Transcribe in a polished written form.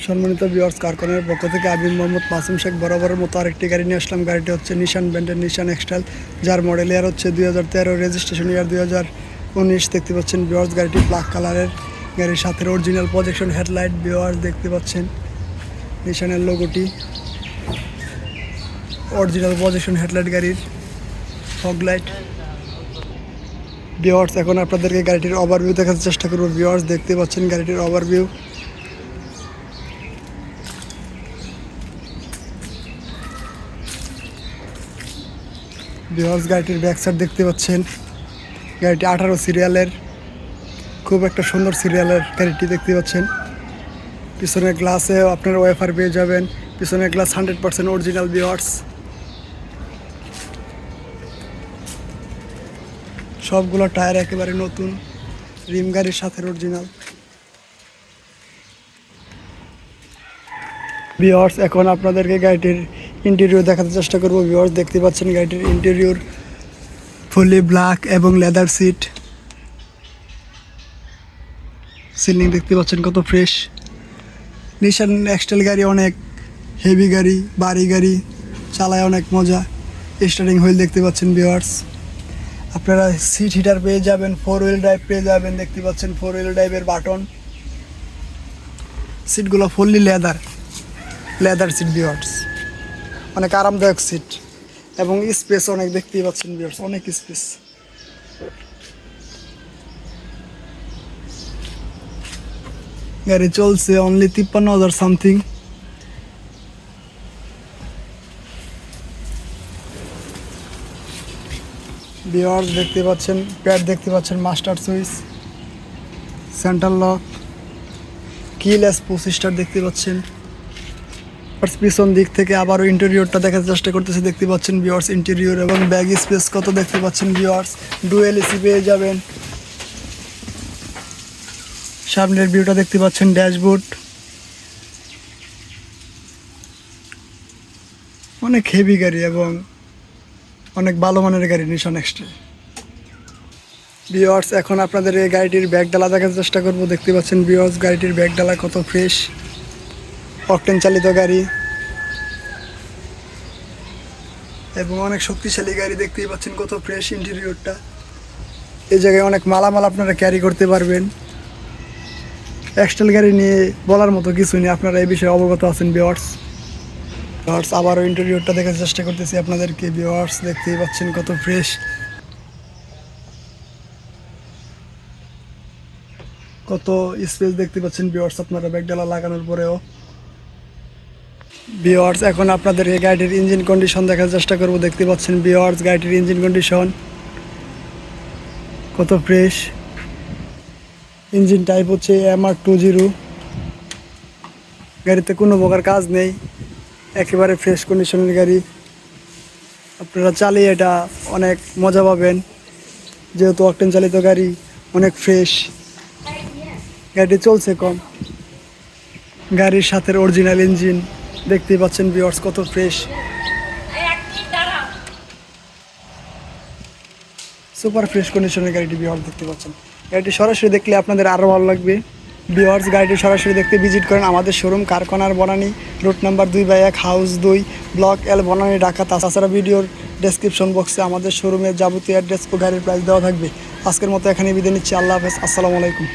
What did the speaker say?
সম্মানিত ভিউয়ার্স, কারখানার পক্ষ থেকে আমি মোহাম্মদ মাসুম শেখ বরাবরের মতো আরেকটি গাড়ি নিয়ে আসলাম। গাড়িটি হচ্ছে নিশান ব্র্যান্ডের নিশান এক্সটাইল, যার মডেল ইয়ার হচ্ছে 2013, রেজিস্ট্রেশন ইয়ার 2019। দেখতে পাচ্ছেন ভিউয়ার্স, গাড়িটি ব্ল্যাক কালারের। গাড়ির সাথে অরিজিনাল প্রজেকশন হেডলাইট ভিউয়ার্স দেখতে পাচ্ছেন, নিশানের লোগোটি, অরিজিনাল প্রজেকশন হেডলাইট গাড়ির, ফগ লাইট। ভিউয়ার্স, এখন আপনাদেরকে গাড়িটির ওভারভিউ দেখাতে চেষ্টা করব। ভিউয়ার্স দেখতে পাচ্ছেন গাড়িটির ওভারভিউ। ভিউয়ার্স, গাড়িটির ব্যাক সাইড দেখতে পাচ্ছেন, গাড়িটি 18 সিরিয়ালের, খুব একটা সুন্দর সিরিয়ালের গাড়িটি দেখতে পাচ্ছেন। পিছনের গ্লাসে আপনার ওয়েফার পেয়ে যাবেন, পিছনের গ্লাস 100% অরিজিনাল। ভিউয়ার্স, সবগুলো টায়ার একেবারে নতুন, রিম গাড়ির সাথে অরিজিনাল। ভিউয়ার্স, এখন আপনাদেরকে গাড়িটির ইন্টেরিয়র দেখাতে চেষ্টা করব। ভিউয়ার্স দেখতে পাচ্ছেন গাড়িটির ইন্টেরিয়র ফুলি ব্ল্যাক এবং লেদার সিট। সিলিং দেখতে পাচ্ছেন কত ফ্রেশ। নিশান এক্সটাইল গাড়ি অনেক হেভি গাড়ি, ভারী গাড়ি, চালায় অনেক মজা। স্টারিং হুইল দেখতে পাচ্ছেন ভিউয়ার্স। আপনারা সিট হিটার পেয়ে যাবেন, 4 হুইল ড্রাইভ পেয়ে যাবেন। দেখতে পাচ্ছেন 4 হুইল ড্রাইভের বাটন। সিটগুলো ফুললি লেদার সিট ভিউয়ার্স, অনেক আরামদায়ক সিট এবং স্পেস অনেক। দেখতেই পাচ্ছেন ভিউয়ার্স, অনেক স্পেস। গাড়ি চলছে অনলি 53,000 সামথিং। ভিউয়ার্স দেখতে পাচ্ছেন প্যাড, দেখতে পাচ্ছেন master switch, central lock, keyless push start দেখতে পাচ্ছেন। পিছন দিক থেকে আবারও ইন্টেরিয়রটা দেখার চেষ্টা করতেছে। দেখতে পাচ্ছেন ভিউয়ার্স ইন্টেরিয়র এবং ব্যাগ স্পেস কত দেখতে পাচ্ছেন ভিউয়ার্স। ডুয়েল এসি পেয়ে যাবেন। সামনের ভিউটা দেখতে পাচ্ছেন, ড্যাশবোর্ড অনেক হেভি গাড়ি এবং অনেক ভালো মানের গাড়ি নিশান এক্সটাইল। ভিউয়ার্স, এখন আপনাদের এই গাড়িটির ব্যাগ ডালা দেখার চেষ্টা করব। দেখতে পাচ্ছেন ভিউয়ার্স, গাড়িটির ব্যাগ ডালা কত ফ্রেশ, অকটেন চালিত গাড়ি এবং অনেক শক্তিশালী গাড়ি। দেখতেই পাচ্ছেন কত ফ্রেশ ইন্টেরিয়রটা। এই জায়গায় অনেক মালামাল আপনারা ক্যারি করতে পারবেন। এক্সটাইল গাড়ি নিয়ে বলার মতো কিছু নেই, আপনারা এই বিষয়ে অবগত আছেন। ভিউয়ার্স, আবারও ইন্টেরিয়রটা দেখার চেষ্টা করতেছি আপনাদেরকে। ভিউয়ার্স দেখতেই পাচ্ছেন কত ফ্রেশ, কত স্পেস দেখতে পাচ্ছেন ভিউয়ার্স আপনারা ব্যাগডালা লাগানোর পরেও। ভিউয়ার্স, এখন আপনাদের এই গাড়িটির ইঞ্জিন কন্ডিশন দেখার চেষ্টা করব। দেখতে পাচ্ছেন ভিউয়ার্স, গাড়িটির ইঞ্জিন কন্ডিশন কত ফ্রেশ। ইঞ্জিন টাইপ হচ্ছে MR20। গাড়িতে কোনো প্রকার কাজ নেই, একেবারে ফ্রেশ কন্ডিশনের গাড়ি। আপনারা চালিয়ে এটা অনেক মজা পাবেন, যেহেতু অকটেন চালিত গাড়ি, অনেক ফ্রেশ। গাড়িটি চলছে কম, গাড়ির সাথে অরিজিনাল ইঞ্জিন দেখতেই পাচ্ছেন ভিউয়ার্স কত ফ্রেশ, সুপার ফ্রেশ কন্ডিশনের গাড়িটি ভিউয়ার্স দেখতে পাচ্ছেন। গাড়িটি সরাসরি দেখলে আপনাদের আরও ভালো লাগবে। ভিউয়ার্স, গাড়িটি সরাসরি দেখতে ভিজিট করেন আমাদের শোরুম, কারখানার Banani, route number 2/1, house 2, block L, Banani, Dhaka. তাছাড়া ভিডিওর ডেসক্রিপশন বক্সে আমাদের শোরুমের যাবতীয় অ্যাড্রেস ও গাড়ির প্রাইস দেওয়া থাকবে। আজকের মতো এখানে বিদায় নিচ্ছি। আল্লাহ হাফেজ, আসসালামু আলাইকুম।